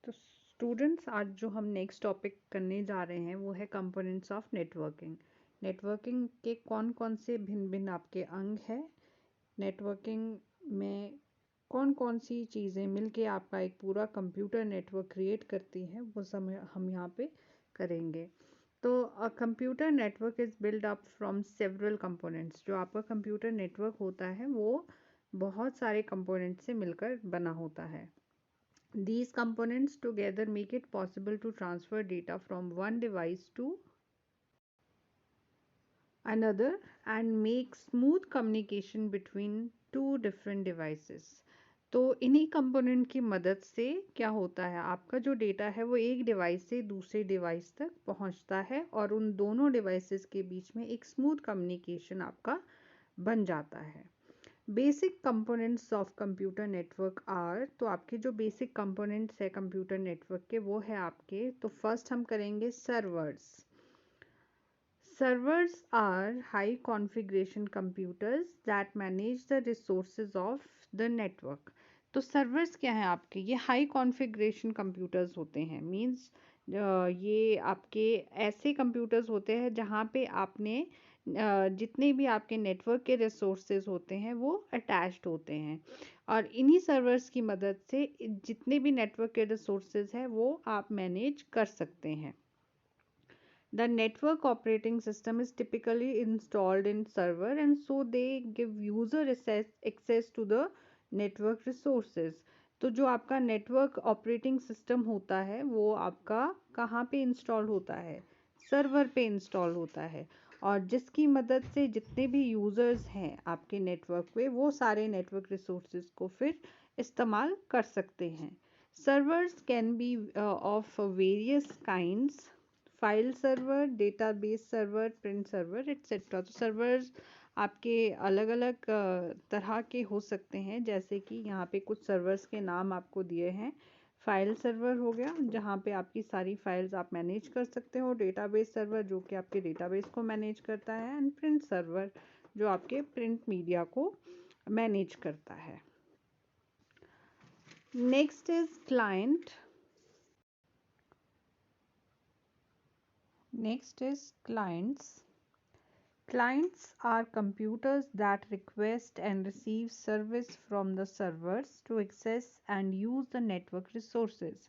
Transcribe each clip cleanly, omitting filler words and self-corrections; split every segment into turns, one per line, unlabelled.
तो स्टूडेंट्स, आज जो हम नेक्स्ट टॉपिक करने जा रहे हैं वो है कंपोनेंट्स ऑफ नेटवर्किंग। नेटवर्किंग के कौन कौन से भिन्न भिन्न आपके अंग हैं, नेटवर्किंग में कौन कौन सी चीज़ें मिलके आपका एक पूरा कंप्यूटर नेटवर्क क्रिएट करती हैं, वो सब हम यहाँ पे करेंगे। तो a computer network is build up from several components. जो आपका कंप्यूटर नेटवर्क होता है वो बहुत सारे कंपोनेंट्स से मिलकर बना होता है। These components together make it possible to transfer data from one device to another and make smooth communication between two different devices. तो इन्हीं कंपोनेंट की मदद से क्या होता है, आपका जो डेटा है वो एक डिवाइस से दूसरे डिवाइस तक पहुंचता है और उन दोनों डिवाइसेस के बीच में एक स्मूथ कम्युनिकेशन आपका बन जाता है। Basic components of computer network are, तो आपके जो बेसिक कंपोनेंट्स है कंप्यूटर नेटवर्क के वो है आपके, तो फर्स्ट हम करेंगे servers. Servers are high configuration computers that manage the resources of the network. तो सर्वर्स क्या है आपके, ये हाई कॉन्फ़िगरेशन कंप्यूटर्स होते हैं। मींस ये आपके ऐसे कंप्यूटर्स होते हैं जहाँ पे आपने जितने भी आपके नेटवर्क के रिसोर्सेज होते हैं वो अटैच्ड होते हैं और इन्हीं सर्वर्स की मदद से जितने भी नेटवर्क के रिसोर्सेज हैं वो आप मैनेज कर सकते हैं। The network operating system is typically installed in server and so they give user access to the network resources। तो जो आपका नेटवर्क ऑपरेटिंग सिस्टम होता है वो आपका कहाँ पे इंस्टॉल होता है, सर्वर पे इंस्टॉल होता है और जिसकी मदद से जितने भी यूज़र्स हैं आपके नेटवर्क पे वो सारे नेटवर्क रिसोर्सेज को फिर इस्तेमाल कर सकते हैं। Servers can be of various kinds, file server, database server, print server etcetera. तो सर्वर्स आपके अलग अलग तरह के हो सकते हैं, जैसे कि यहाँ पे कुछ सर्वर्स के नाम आपको दिए हैं। फाइल सर्वर हो गया जहाँ पे आपकी सारी फाइल्स आप मैनेज कर सकते हो, डेटाबेस सर्वर जो कि आपके डेटाबेस को मैनेज करता है, एंड प्रिंट सर्वर जो आपके प्रिंट मीडिया को मैनेज करता है। Next is client. Next is clients. Clients are computers that request and receive service from the servers to access and use the network resources.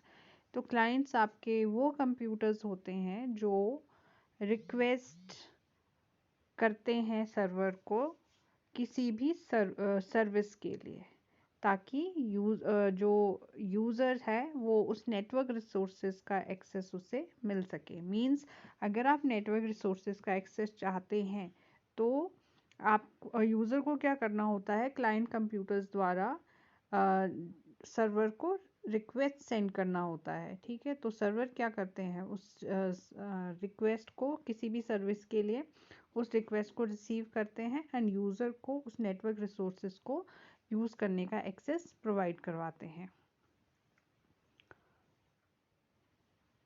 तो clients आपके वो computers होते हैं जो request करते हैं सर्वर को किसी भी सर्विस के लिए, ताकि जो यूज़र है वो उस नेटवर्क रिसोर्सेज का एक्सेस उसे मिल सके। मींस अगर आप नेटवर्क रिसोर्सेज का एक्सेस चाहते हैं तो आप यूज़र को क्या करना होता है, क्लाइंट कंप्यूटर्स द्वारा सर्वर को रिक्वेस्ट सेंड करना होता है। ठीक है, तो सर्वर क्या करते हैं, उस रिक्वेस्ट को किसी भी सर्विस के लिए उस रिक्वेस्ट को रिसीव करते हैं एंड यूज़र को उस नेटवर्क रिसोर्सेज को यूज़ करने का एक्सेस प्रोवाइड करवाते हैं।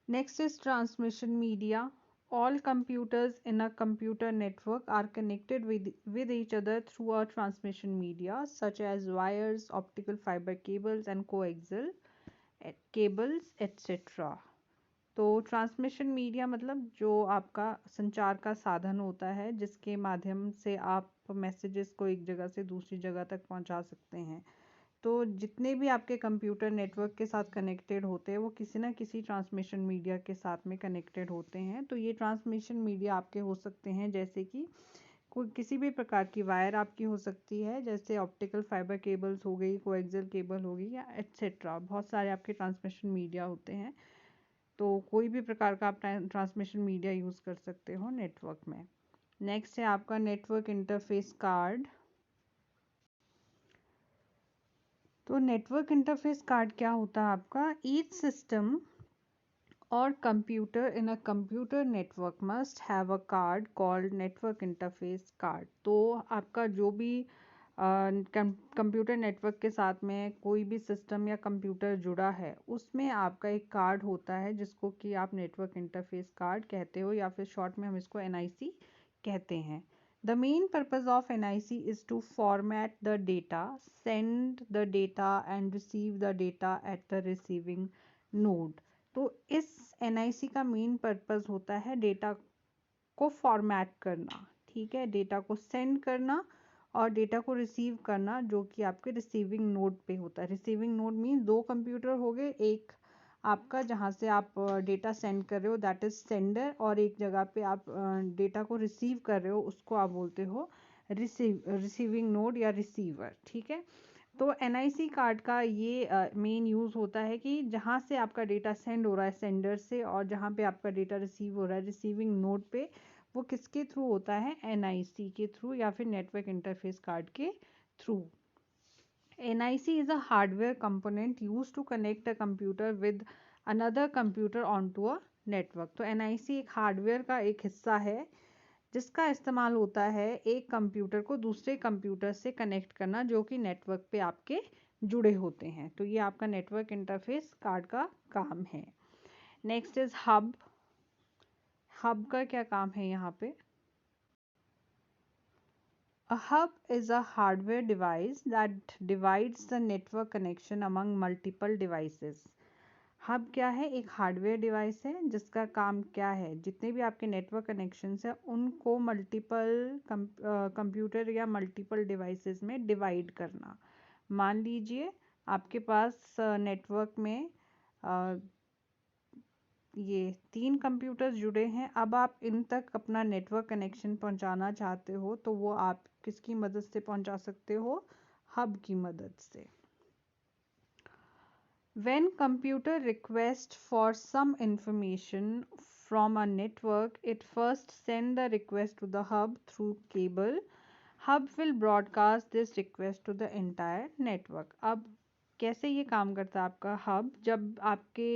Next is transmission media. All computers in a computer network are connected with each other through a transmission media such as wires, optical fiber cables and coaxial cables etc. तो transmission media मतलब जो आपका संचार का साधन होता है जिसके माध्यम से आप मैसेजेस को एक जगह से दूसरी जगह तक पहुंचा सकते हैं। तो जितने भी आपके कंप्यूटर नेटवर्क के साथ कनेक्टेड होते हैं वो किसी ना किसी ट्रांसमिशन मीडिया के साथ में कनेक्टेड होते हैं। तो ये ट्रांसमिशन मीडिया आपके हो सकते हैं जैसे कि कोई किसी भी प्रकार की वायर आपकी हो सकती है, जैसे ऑप्टिकल फाइबर केबल्स हो गई, कोएक्सियल केबल होगी या एट्सेट्रा। बहुत सारे आपके ट्रांसमिशन मीडिया होते हैं, तो कोई भी प्रकार का आप ट्रांसमिशन मीडिया यूज़ कर सकते हो नेटवर्क में। नेक्स्ट है आपका नेटवर्क इंटरफेस कार्ड। तो नेटवर्क इंटरफेस कार्ड क्या होता है आपका, ईच सिस्टम और computer in a computer network must have a card called network interface card. तो आपका जो भी कंप्यूटर नेटवर्क के साथ में कोई भी सिस्टम या कंप्यूटर जुड़ा है उसमें आपका एक कार्ड होता है जिसको कि आप नेटवर्क इंटरफेस कार्ड कहते हो या फिर शॉर्ट में हम इसको NIC कहते हैं। The main purpose of NIC is to format the data, send the data and receive the data at the receiving node. तो इस NIC का मेन पर्पस होता है डेटा को फॉर्मेट करना, ठीक है, डेटा को सेंड करना और डेटा को रिसीव करना, जो कि आपके रिसीविंग नोड पे होता है। रिसीविंग नोड मीन दो कंप्यूटर हो गए, एक आपका जहाँ से आप डेटा सेंड कर रहे हो दैट इज सेंडर, और एक जगह पे आप डेटा को रिसीव कर रहे हो उसको आप बोलते हो रिसीविंग नोड या रिसीवर, ठीक है। तो NIC कार्ड का ये मेन यूज़ होता है कि जहाँ से आपका डेटा सेंड हो रहा है सेंडर से, और जहाँ पे आपका डेटा रिसीव हो रहा है रिसीविंग नोड पे, वो किसके थ्रू होता है, NIC के थ्रू या फिर नेटवर्क इंटरफेस कार्ड के through. NIC is a hardware component used to connect a computer with another computer onto a network। तो NIC एक हार्डवेयर का एक हिस्सा है जिसका इस्तेमाल होता है एक कंप्यूटर को दूसरे कंप्यूटर से कनेक्ट करना, जो कि नेटवर्क पे आपके जुड़े होते हैं। तो ये आपका नेटवर्क इंटरफेस कार्ड का काम है। Next is hub. हब का क्या काम है यहाँ पे? A hub is a hardware device that divides the network connection among multiple devices। Hub क्या है? एक हार्डवेयर डिवाइस है जिसका काम क्या है, जितने भी आपके नेटवर्क कनेक्शंस हैं उनको मल्टीपल कंप्यूटर या मल्टीपल डिवाइसेस में डिवाइड करना। मान लीजिए आपके पास नेटवर्क में ये 3 कंप्यूटर्स जुड़े हैं, अब आप इन तक अपना नेटवर्क कनेक्शन पहुंचाना चाहते हो, तो वो आप किसकी मदद से पहुंचा सकते हो? हब की मदद से। When computer request for some information from a network, it first send the request to the hub through cable. Hub will broadcast this request to the entire network। अब कैसे ये काम करता है आपका हब? जब आपके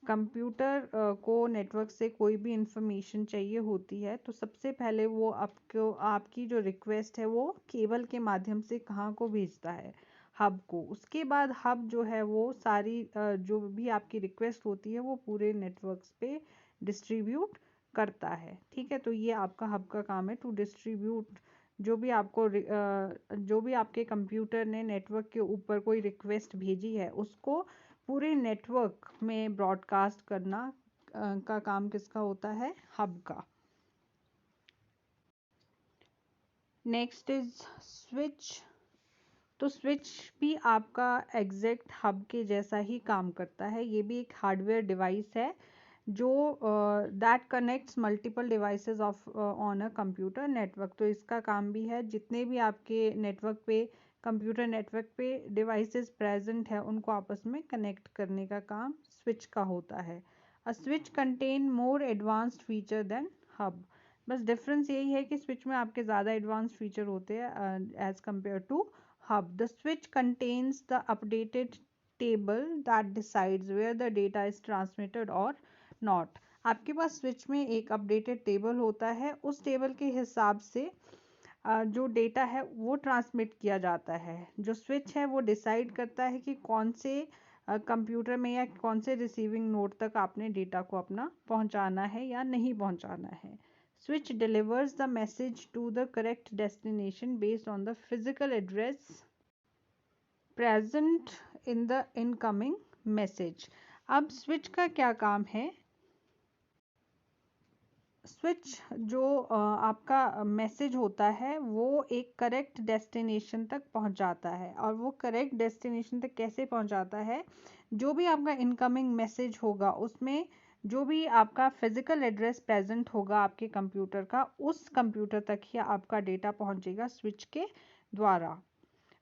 कंप्यूटर को नेटवर्क से कोई भी इंफॉर्मेशन चाहिए होती है, तो सबसे पहले वो आपको आपकी जो रिक्वेस्ट है वो केबल के माध्यम से कहाँ को भेजता है? हब को। उसके बाद हब जो है वो सारी जो भी आपकी रिक्वेस्ट होती है वो पूरे नेटवर्क्स पे डिस्ट्रीब्यूट करता है, ठीक है। तो ये आपका हब का काम है, टू डिस्ट्रीब्यूट जो भी आपको जो भी आपके कंप्यूटर ने नेटवर्क के ऊपर कोई रिक्वेस्ट भेजी है उसको पूरे नेटवर्क में ब्रॉडकास्ट करना का काम किसका होता है? हब का। Next is switch. तो स्विच भी आपका एग्जैक्ट हब के जैसा ही काम करता है। ये भी एक हार्डवेयर डिवाइस है जो that connects multiple devices of on a computer network. तो इसका काम भी है जितने भी आपके नेटवर्क पे कंप्यूटर नेटवर्क पे डिवाइसेस प्रेजेंट है उनको आपस में कनेक्ट करने का काम स्विच का होता है। A switch contain more advanced feature than hub. बस डिफरेंस यही है कि स्विच में आपके ज़्यादा एडवांस्ड फीचर होते हैं as compare to hub। The switch contains the updated table that decides where the data is transmitted or not। आपके पास स्विच में एक अपडेटेड टेबल होता है, उस टेबल के हिसाब से जो डेटा है वो ट्रांसमिट किया जाता है। जो स्विच है वो डिसाइड करता है कि कौन से कंप्यूटर में या कौन से रिसीविंग नोड तक आपने डेटा को अपना पहुंचाना है या नहीं पहुंचाना है। Switch delivers the message to the correct destination based on the physical address present in the incoming message। अब स्विच का क्या काम है? स्विच जो आपका मैसेज होता है वो एक करेक्ट डेस्टिनेशन तक पहुंचाता है, और वो करेक्ट डेस्टिनेशन तक कैसे पहुंचाता है? जो भी आपका इनकमिंग मैसेज होगा उसमें जो भी आपका फिजिकल एड्रेस प्रेजेंट होगा आपके कंप्यूटर का, उस कंप्यूटर तक ही आपका डेटा पहुंचेगा स्विच के द्वारा।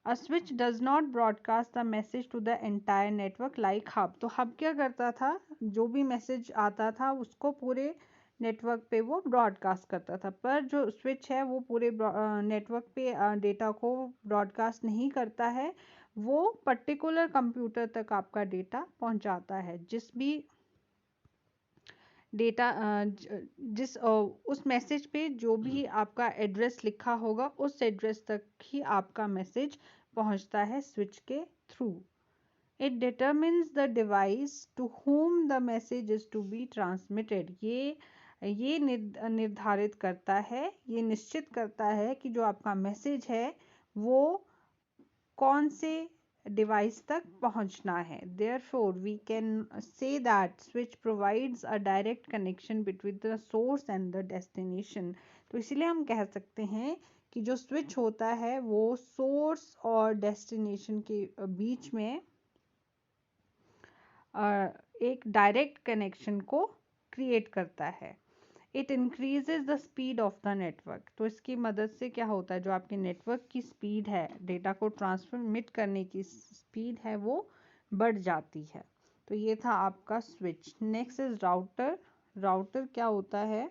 A switch does not broadcast the message to the entire network like hub। तो हब क्या करता था? जो भी मैसेज आता था उसको पूरे नेटवर्क पे वो ब्रॉडकास्ट करता था, पर जो स्विच है वो पूरे नेटवर्क पे डेटा को ब्रॉडकास्ट नहीं करता है, वो पर्टिकुलर कंप्यूटर तक आपका डेटा पहुंचाता है। जिस भी डेटा उस मैसेज पे जो भी आपका एड्रेस लिखा होगा उस एड्रेस तक ही आपका मैसेज पहुंचता है स्विच के through. It determines the device to whom the message is to be transmitted. ये निर्धारित करता है, ये निश्चित करता है कि जो आपका मैसेज है वो कौन से डिवाइस तक पहुंचना है। Therefore, we can say that switch provides a direct connection between the source and the destination। तो इसीलिए हम कह सकते हैं कि जो स्विच होता है वो सोर्स और डेस्टिनेशन के बीच में एक डायरेक्ट कनेक्शन को क्रिएट करता है। It increases the speed of the network. तो इसकी मदद से क्या होता है, जो आपके नेटवर्क की स्पीड है, डेटा को ट्रांसमिट करने की स्पीड है, वो बढ़ जाती है। तो ये था आपका switch. Next is router. Router क्या होता है?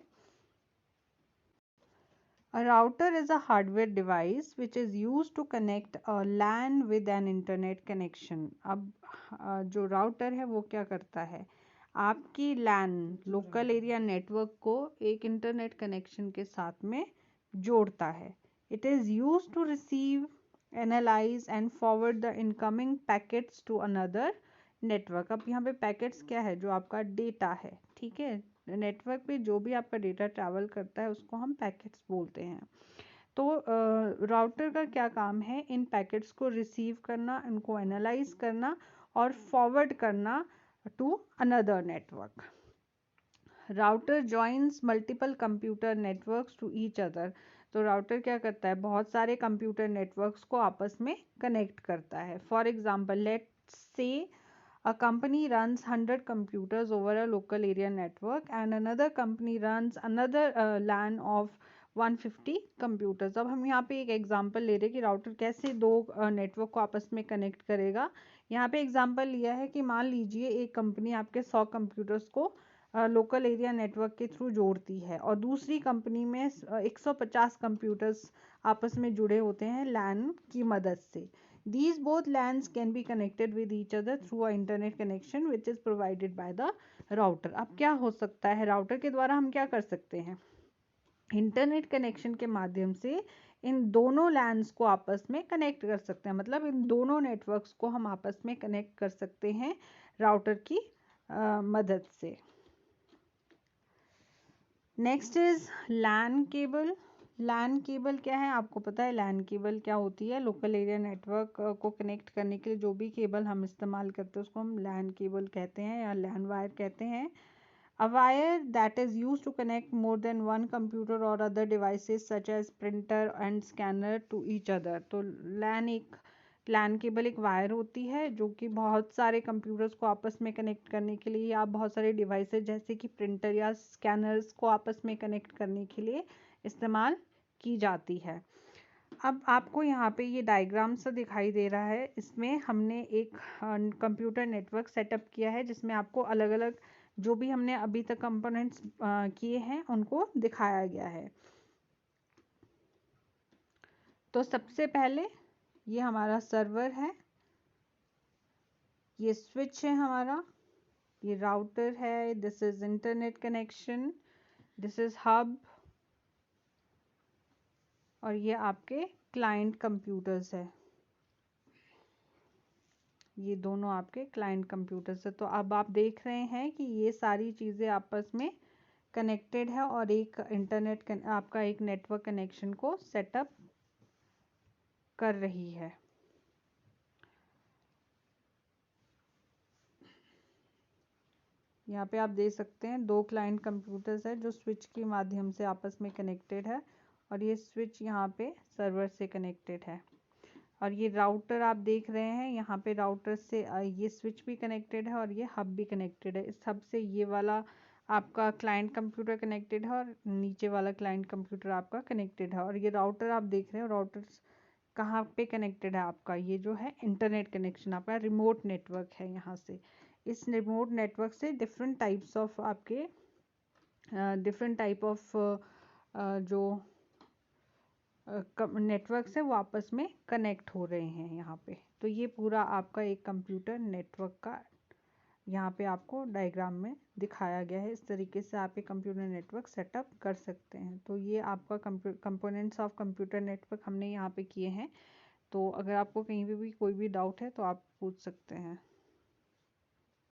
A router is a hardware device which is used to connect a LAN with an internet connection। अब जो राउटर है वो क्या करता है, आपकी लैन लोकल एरिया नेटवर्क को एक इंटरनेट कनेक्शन के साथ में जोड़ता है। It is use to receive, analyse and forward the incoming packets to another network. अब यहाँ पे पैकेट्स क्या है, जो आपका डेटा है, ठीक है। नेटवर्क पे जो भी आपका डेटा ट्रैवल करता है उसको हम पैकेट्स बोलते हैं। तो राउटर का क्या काम है, इन पैकेट्स को रिसीव करना, इनको एनालाइज करना और फॉरवर्ड करना to another network. Router joins multiple computer networks to each other. तो राउटर क्या करता है, बहुत सारे कंप्यूटर नेटवर्क्स को आपस में कनेक्ट करता है। For example, let's say a company runs 100 computers over a local area network and another company runs another LAN of 150 computers। अब हम यहाँ पे एक एग्जांपल ले रहे हैं कि राउटर कैसे दो नेटवर्क को आपस में कनेक्ट करेगा। यहाँ पे एग्जांपल लिया है कि मान लीजिए एक कंपनी आपके 100 कंप्यूटर्स को लोकल एरिया नेटवर्क के थ्रू जोड़ती है और दूसरी कंपनी में 150 कंप्यूटर्स आपस में जुड़े होते हैं LAN की मदद से। These both LANs can be connected with each other through a internet connection which is provided by the router। अब क्या हो सकता है, राउटर के द्वारा हम क्या कर सकते हैं, इंटरनेट कनेक्शन के माध्यम से इन दोनों LANs को आपस में कनेक्ट कर सकते हैं। मतलब इन दोनों नेटवर्क्स को हम आपस में कनेक्ट कर सकते हैं राउटर की मदद से। Next is LAN cable. LAN cable क्या है, आपको पता है लैन केबल क्या होती है? लोकल एरिया नेटवर्क को कनेक्ट करने के लिए जो भी केबल हम इस्तेमाल करते हैं उसको हम लैन केबल कहते हैं या लैन वायर कहते हैं। A wire that is use to connect more than one computer और other devices such as printer and scanner to each other. तो लैन केबल एक वायर होती है जो कि बहुत सारे कंप्यूटर्स को आपस में कनेक्ट करने के लिए या बहुत सारे डिवाइसेस जैसे कि प्रिंटर या स्कैनर्स को आपस में कनेक्ट करने के लिए इस्तेमाल की जाती है। अब आपको यहाँ पे ये डायग्राम सा दिखाई दे रहा है, इसमें हमने एक कंप्यूटर नेटवर्क सेटअप किया है जिसमें आपको अलग अलग जो भी हमने अभी तक कंपोनेंट्स किए हैं उनको दिखाया गया है। तो सबसे पहले ये हमारा सर्वर है, ये स्विच है हमारा, ये राउटर है, this is internet connection, this is hub और ये आपके क्लाइंट कंप्यूटर्स है। ये दोनों आपके क्लाइंट कंप्यूटर्स है। तो अब आप देख रहे हैं कि ये सारी चीज़ें आपस में कनेक्टेड है और एक इंटरनेट आपका एक नेटवर्क कनेक्शन को सेटअप कर रही है। यहाँ पे आप देख सकते हैं दो क्लाइंट कंप्यूटर्स है जो स्विच के माध्यम से आपस में कनेक्टेड है और ये स्विच यहाँ पे सर्वर से कनेक्टेड है। और ये राउटर आप देख रहे हैं, यहाँ पे राउटर से ये स्विच भी कनेक्टेड है और ये हब भी कनेक्टेड है। इस हब से ये वाला आपका क्लाइंट कंप्यूटर कनेक्टेड है और नीचे वाला क्लाइंट कंप्यूटर आपका कनेक्टेड है। और ये राउटर आप देख रहे हैं, राउटर कहाँ पे कनेक्टेड है आपका, ये जो है इंटरनेट कनेक्शन आपका रिमोट नेटवर्क है। यहाँ से इस रिमोट नेटवर्क से डिफरेंट टाइप्स ऑफ आपके डिफरेंट टाइप ऑफ जो नेटवर्क से वो आपस में कनेक्ट हो रहे हैं यहाँ पे। तो ये पूरा आपका एक कंप्यूटर नेटवर्क का यहाँ पे आपको डायग्राम में दिखाया गया है। इस तरीके से आप एक कंप्यूटर नेटवर्क सेटअप कर सकते हैं। तो ये आपका कंपोनेंट्स ऑफ कंप्यूटर नेटवर्क हमने यहाँ पे किए हैं। तो अगर आपको कहीं पे भी कोई भी डाउट है तो आप पूछ सकते हैं।